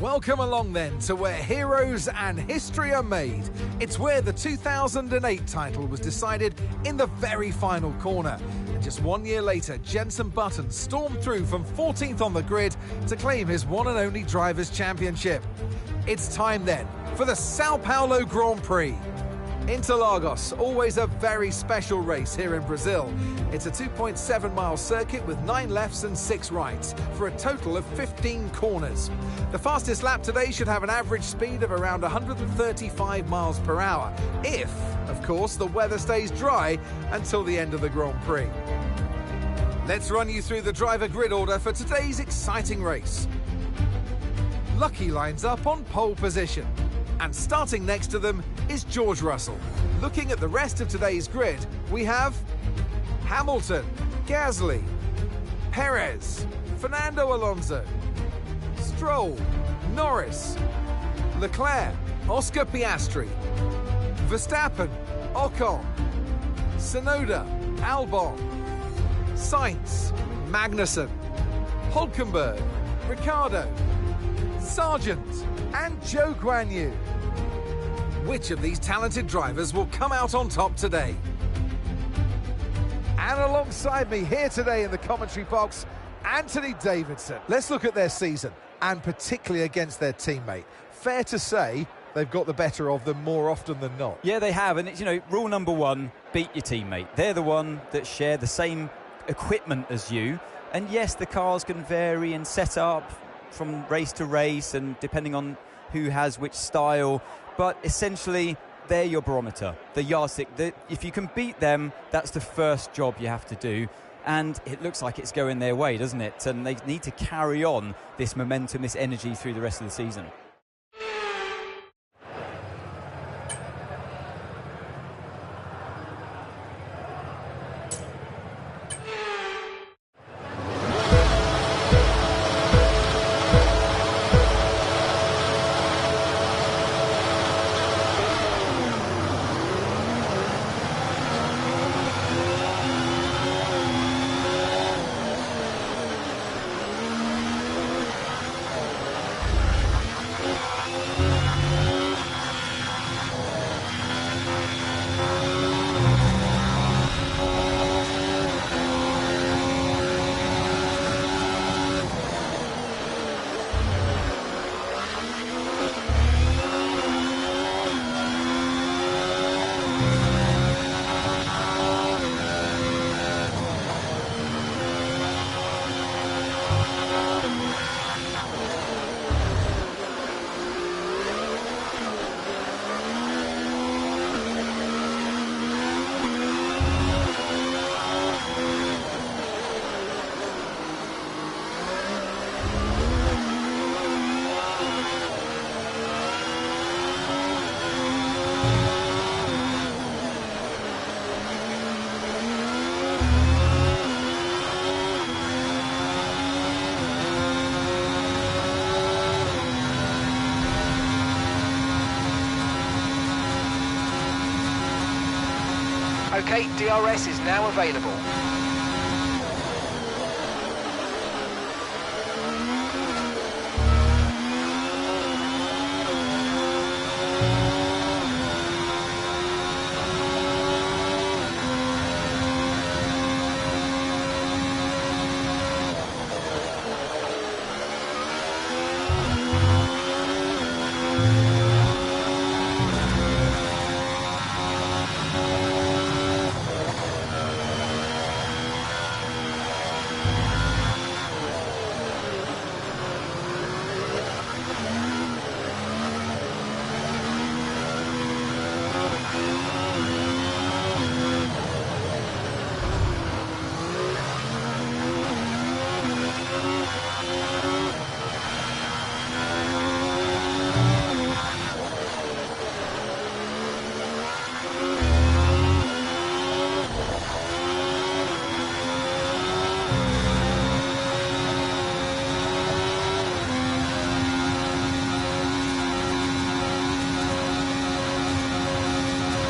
Welcome along then to where heroes and history are made. It's where the 2008 title was decided in the very final corner. And just 1 year later, Jenson Button stormed through from 14th on the grid to claim his one and only Drivers' Championship. It's time then for the Sao Paulo Grand Prix. Interlagos, always a very special race here in Brazil. It's a 2.7-mile circuit with 9 lefts and 6 rights for a total of 15 corners. The fastest lap today should have an average speed of around 135 miles per hour, if, of course, the weather stays dry until the end of the Grand Prix. Let's run you through the driver grid order for today's exciting race. Lucky lines up on pole position. And starting next to them is George Russell. Looking at the rest of today's grid, we have Hamilton, Gasly, Perez, Fernando Alonso, Stroll, Norris, Leclerc, Oscar Piastri, Verstappen, Ocon, Tsunoda, Albon, Sainz, Magnussen, Hülkenberg, Ricciardo, Sargent, and Zhou Guanyu. Which of these talented drivers will come out on top today? And alongside me here today in the commentary box, Anthony Davidson. Let's look at their season, and particularly against their teammate. Fair to say they've got the better of them more often than not. Yeah, they have, and it's, rule number one, beat your teammate. They're the one that share the same equipment as you, and yes, the cars can vary and set up from race to race and depending on who has which style, but essentially they're your barometer, the yardstick. If you can beat them, that's the first job you have to do, and it looks like it's going their way, doesn't it? And they need to carry on this momentum, this energy through the rest of the season. Okay, DRS is now available.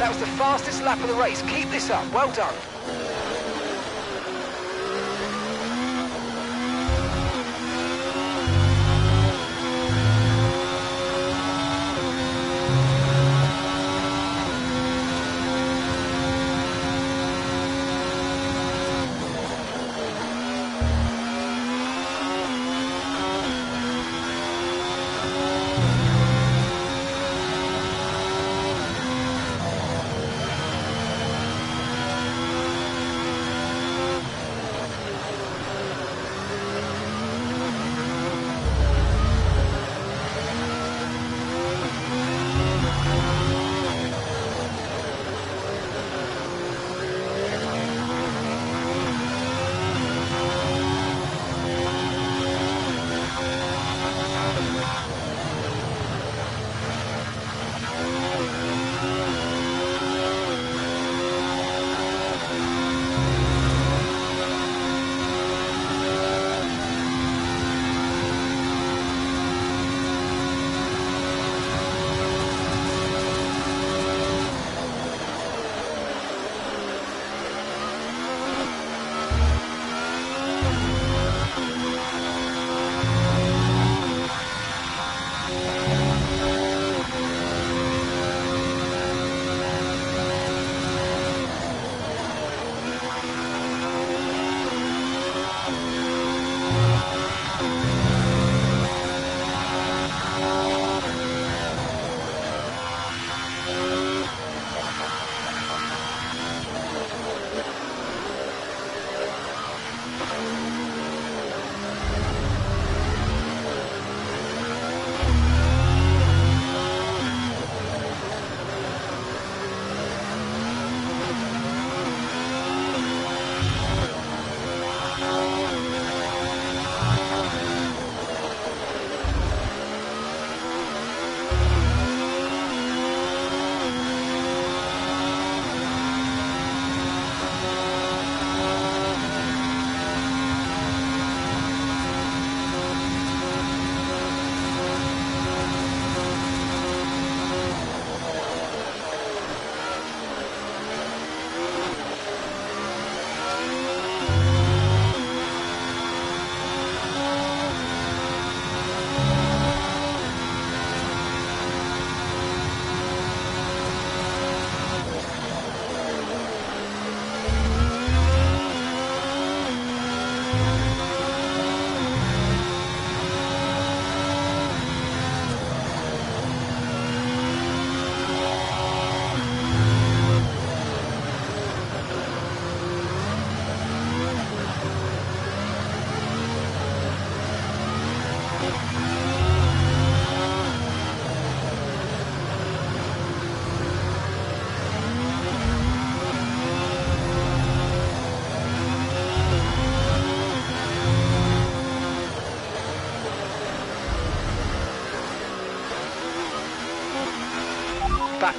That was the fastest lap of the race. Keep this up. Well done.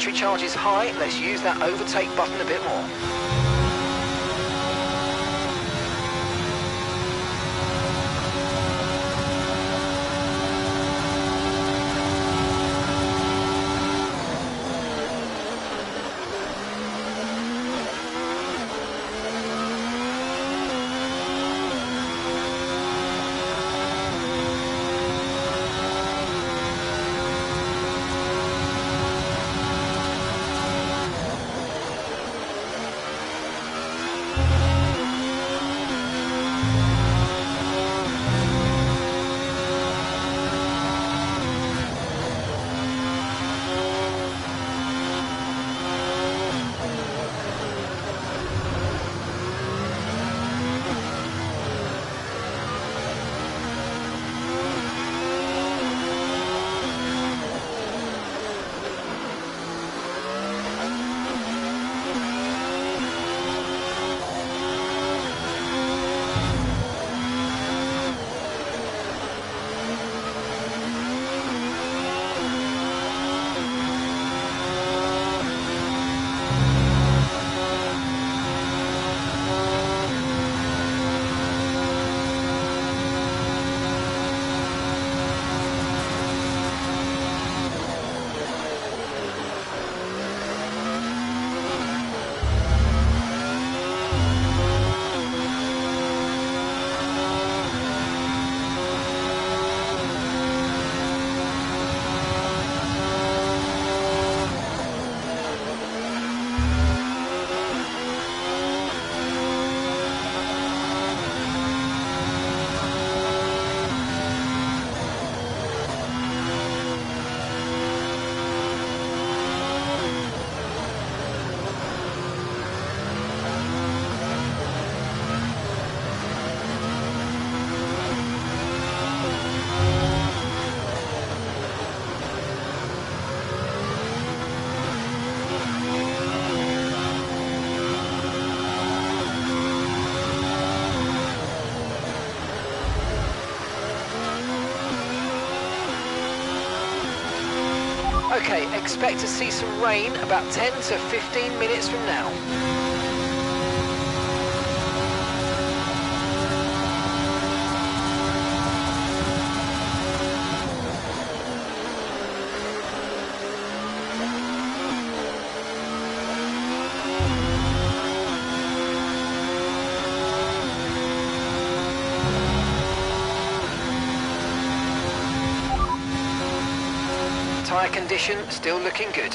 battery charge is high, let's use that overtake button a bit more. Okay, expect to see some rain about 10 to 15 minutes from now. Tyre condition still looking good.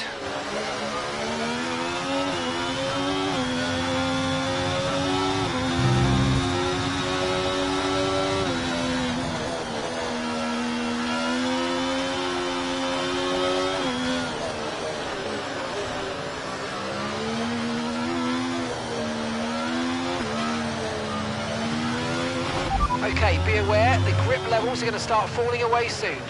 Okay, be aware, the grip levels are going to start falling away soon.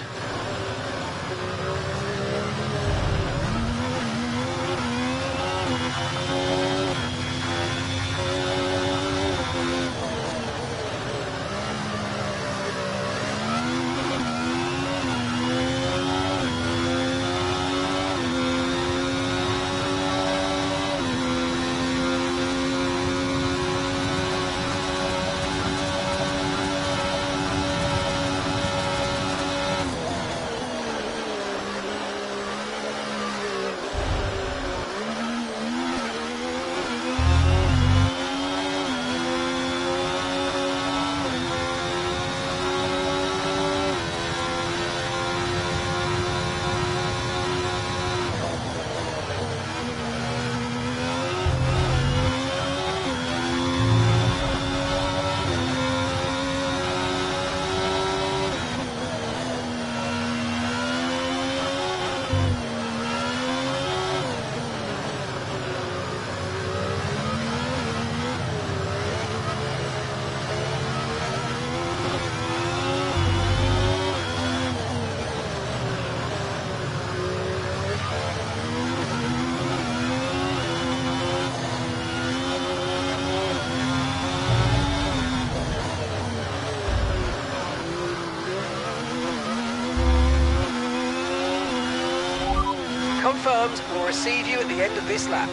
confirmed. We'll receive you at the end of this lap.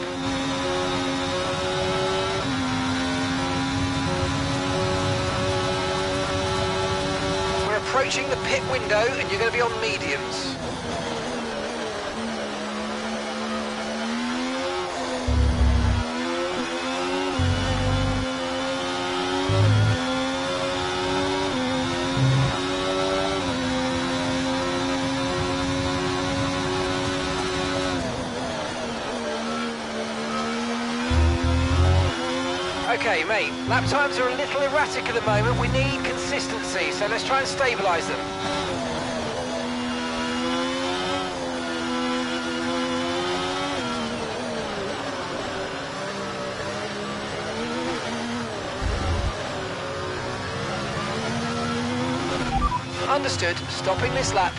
We're approaching the pit window and you're going to be on mediums. Okay, mate, lap times are a little erratic at the moment. We need consistency, so let's try and stabilise them. Understood. Stopping this lap.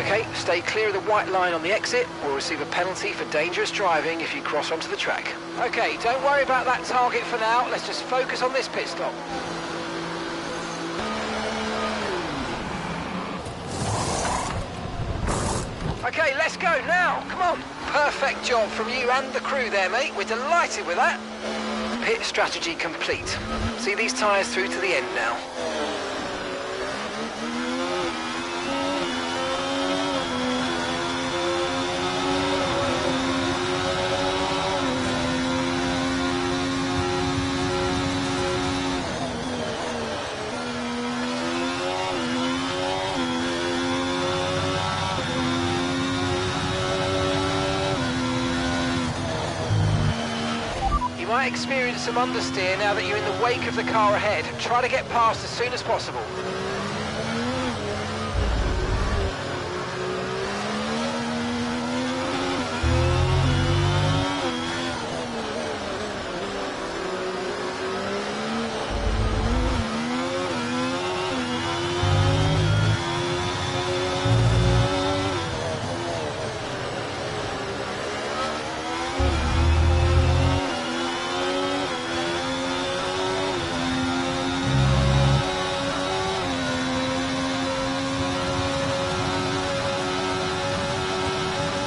Okay, stay clear of the white line on the exit. We'll receive a penalty for dangerous driving if you cross onto the track. Okay, don't worry about that target for now. Let's just focus on this pit stop. Okay, let's go now. Come on. Perfect job from you and the crew there, mate. We're delighted with that. Pit strategy complete. See these tyres through to the end now. You might experience some understeer now that you're in the wake of the car ahead. Try to get past as soon as possible.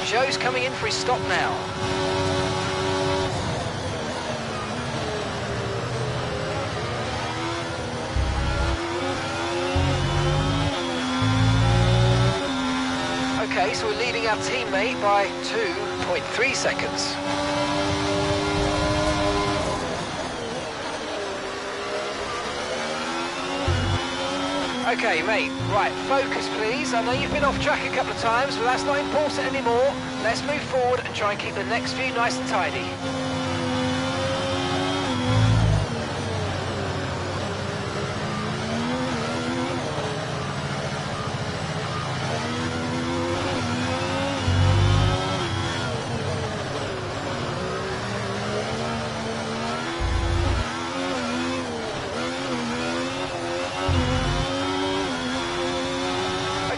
Zhou's coming in for his stop now. Okay, so we're leading our teammate by 2.3 seconds. Okay, mate, right, focus please. I know you've been off track a couple of times, but that's not important anymore. Let's move forward and try and keep the next few nice and tidy.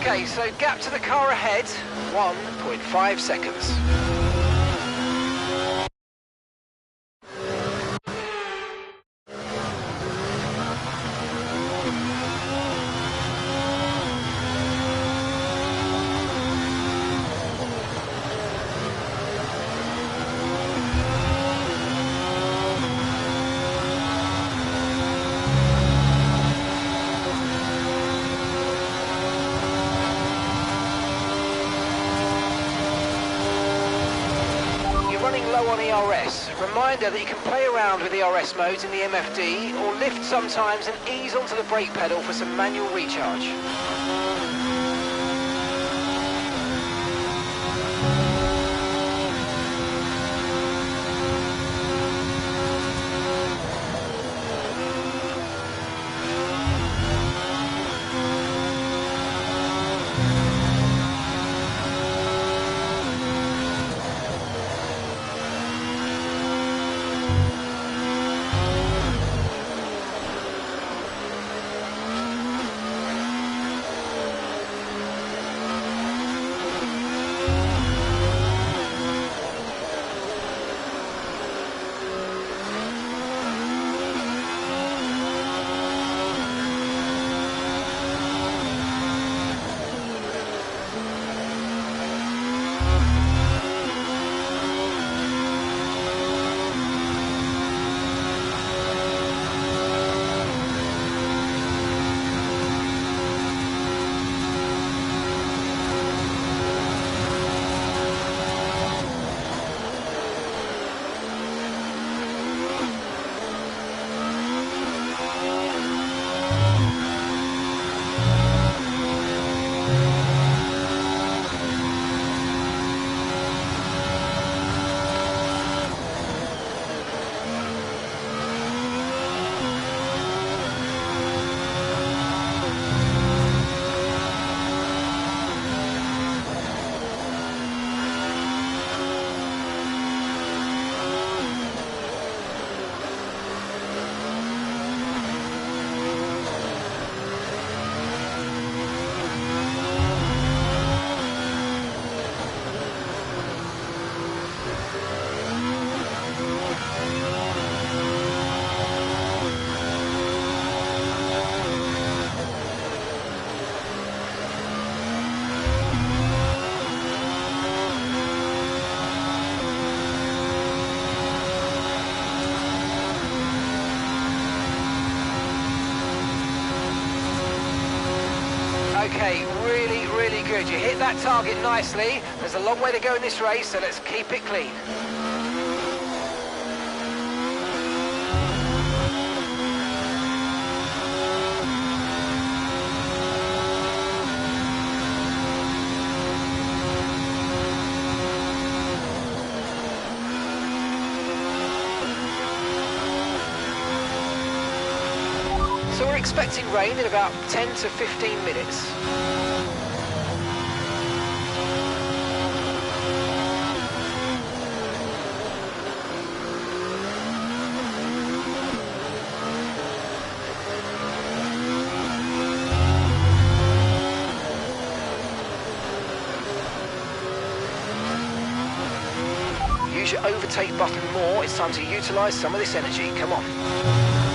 Okay, so gap to the car ahead, 1.5 seconds. Low on ERS. Reminder that you can play around with ERS modes in the MFD or lift sometimes and ease onto the brake pedal for some manual recharge. Okay, really, really good. You hit that target nicely. There's a long way to go in this race, so let's keep it clean. So we're expecting rain in about 10 to 15 minutes. Use your overtake button more. It's time to utilise some of this energy. Come on.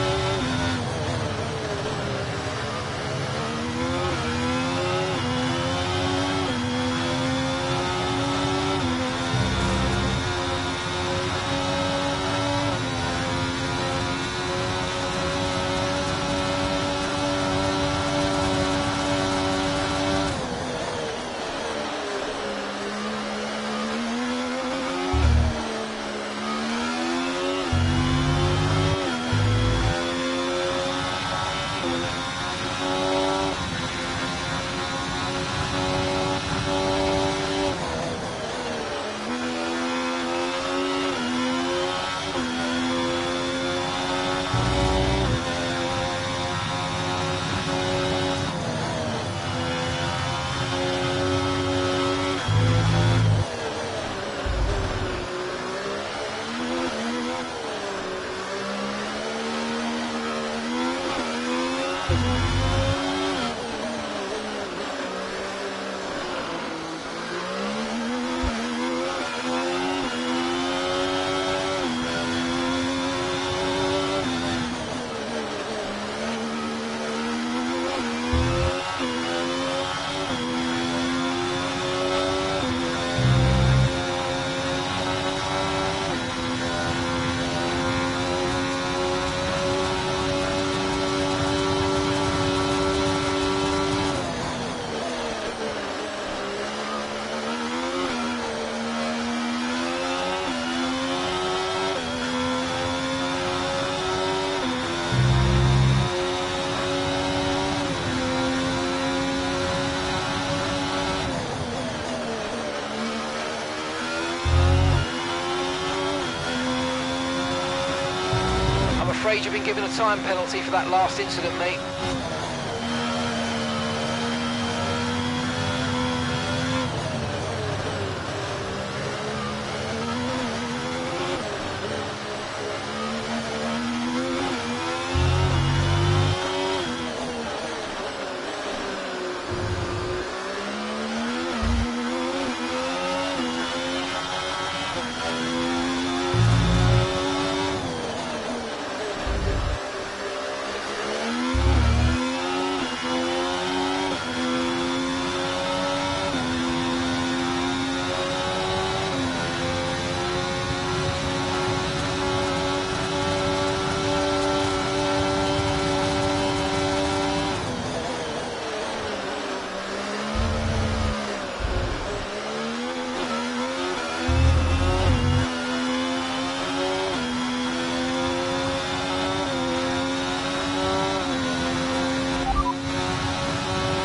I'm afraid you've been given a time penalty for that last incident, mate.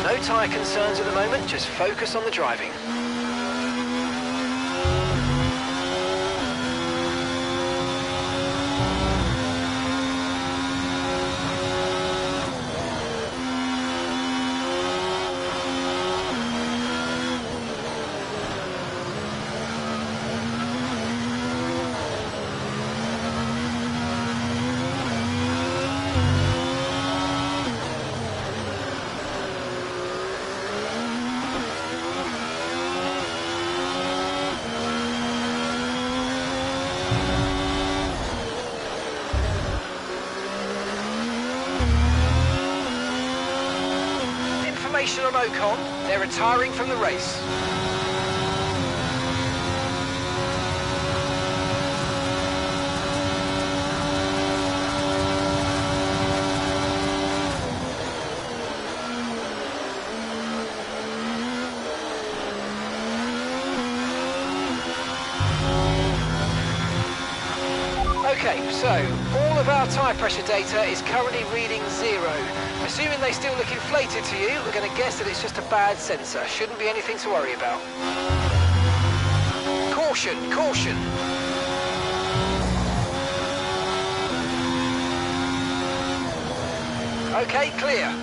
No tyre concerns at the moment, just focus on the driving. Information on Ocon, they're retiring from the race. So, all of our tyre pressure data is currently reading 0. Assuming they still look inflated to you, we're going to guess that it's just a bad sensor. Shouldn't be anything to worry about. Caution, caution. Okay, clear.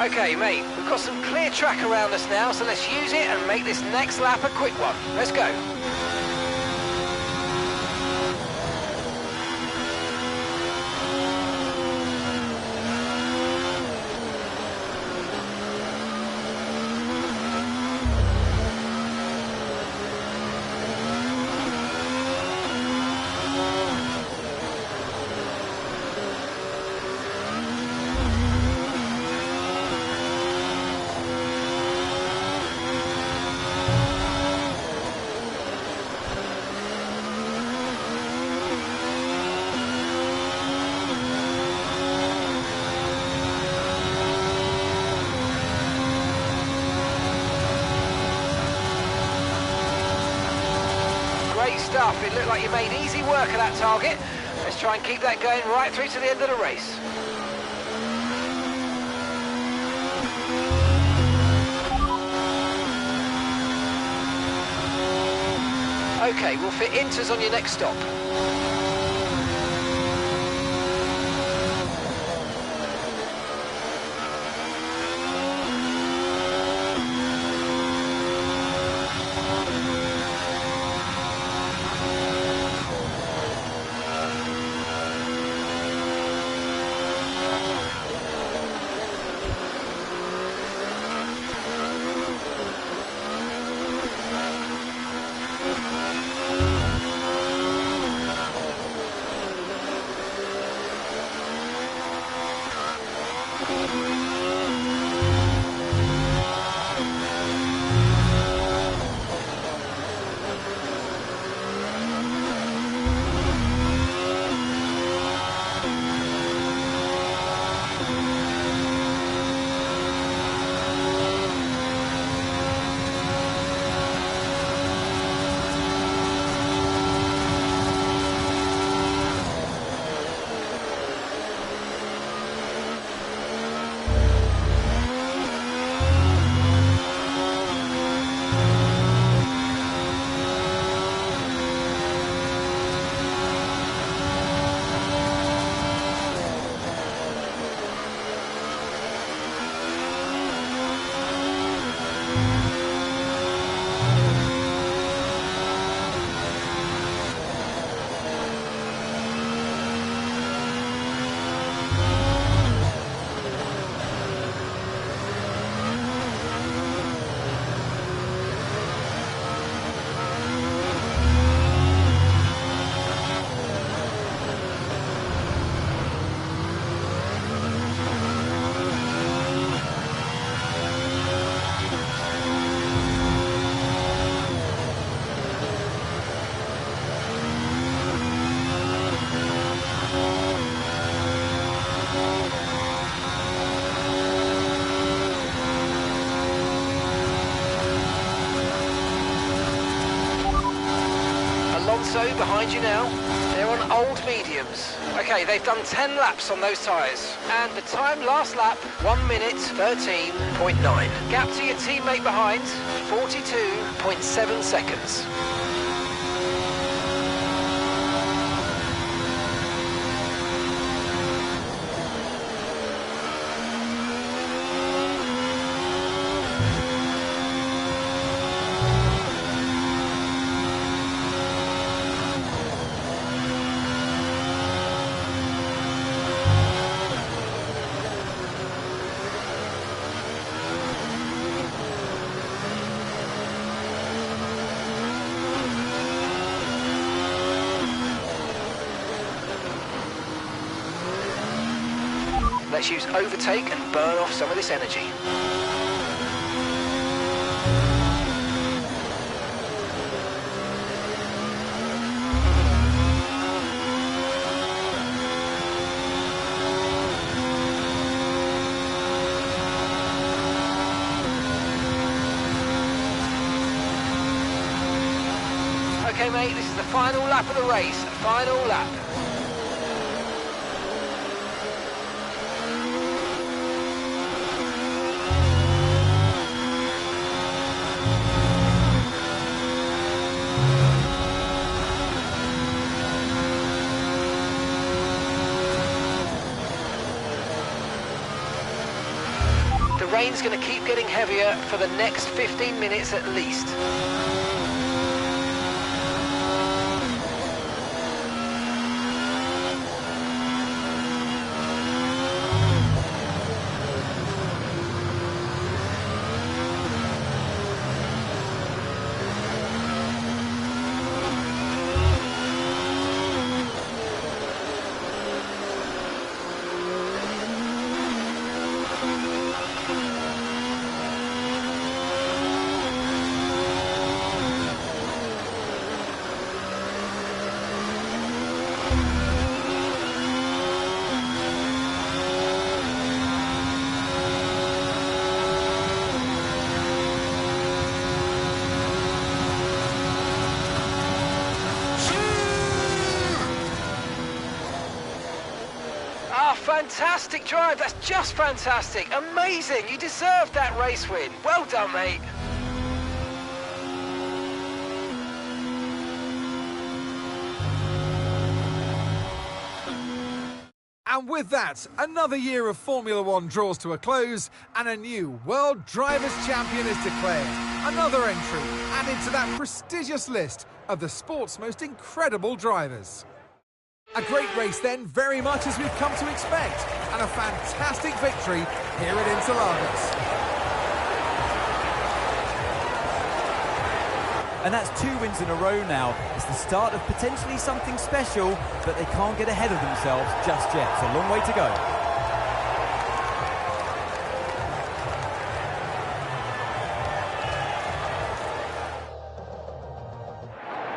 Okay, mate, we've got some clear track around us now, so let's use it and make this next lap a quick one. Let's go. Great stuff. It looked like you made easy work of that target. Let's try and keep that going right through to the end of the race. Okay, we'll fit inters on your next stop. behind you now. They're on old mediums. Okay, they've done 10 laps on those tyres. And the time last lap, 1 minute 13.9. Gap to your teammate behind, 42.7 seconds. Let's use overtake and burn off some of this energy. Okay, mate, this is the final lap of the race. Final lap. The rain's going to keep getting heavier for the next 15 minutes at least. Fantastic drive, that's just fantastic, amazing, you deserved that race win. Well done, mate. And with that, another year of Formula One draws to a close and a new World Drivers' Champion is declared. Another entry added to that prestigious list of the sport's most incredible drivers. A great race then, very much as we've come to expect, and a fantastic victory here at Interlagos. And that's 2 wins in a row now. It's the start of potentially something special, but they can't get ahead of themselves just yet. It's a long way to go.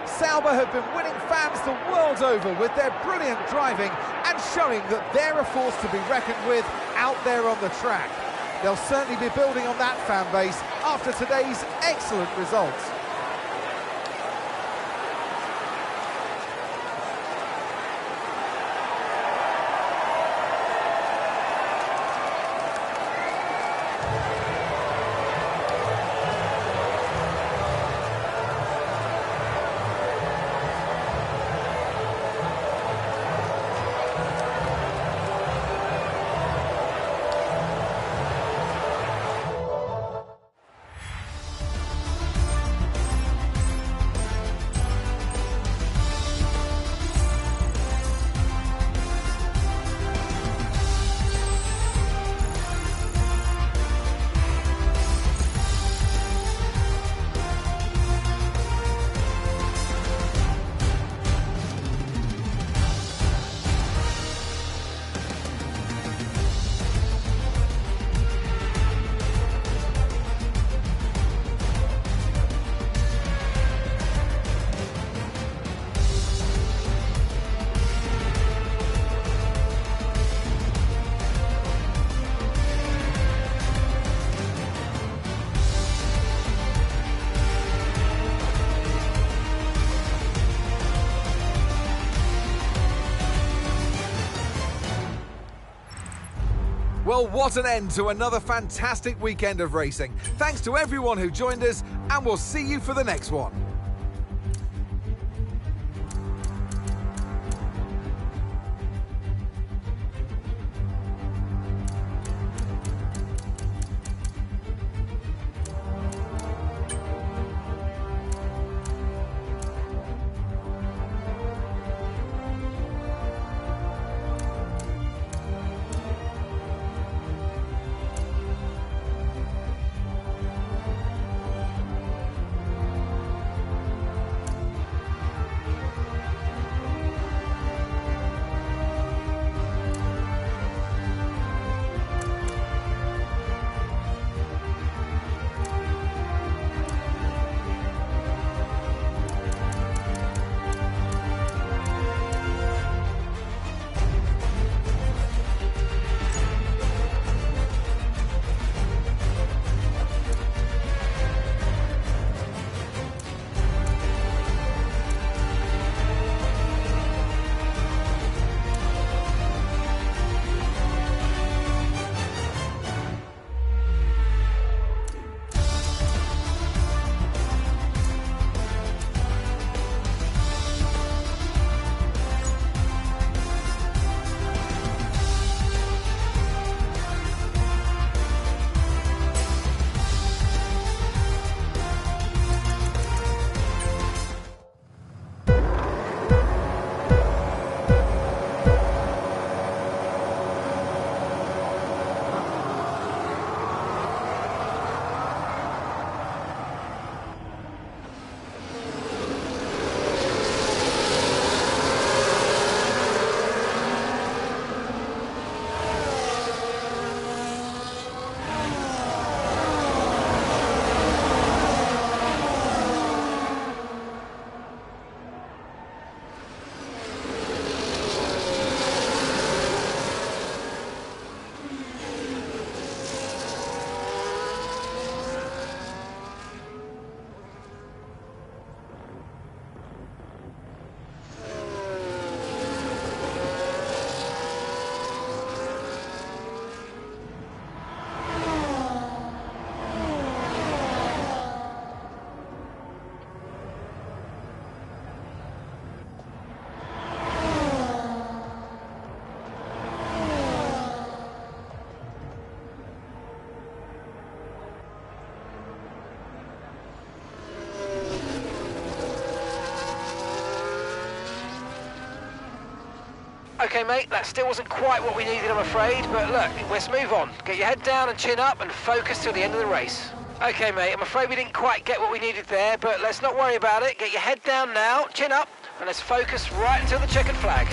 Sauber have been winning fans the world over with their brilliant driving and showing that they're a force to be reckoned with out there on the track. They'll certainly be building on that fan base after today's excellent results. Well, what an end to another fantastic weekend of racing. Thanks to everyone who joined us, and we'll see you for the next one. Okay, mate, that still wasn't quite what we needed, I'm afraid, but look, let's move on. Get your head down and chin up and focus till the end of the race. Okay, mate, I'm afraid we didn't quite get what we needed there, but let's not worry about it. Get your head down now, chin up, and let's focus right until the checkered flag.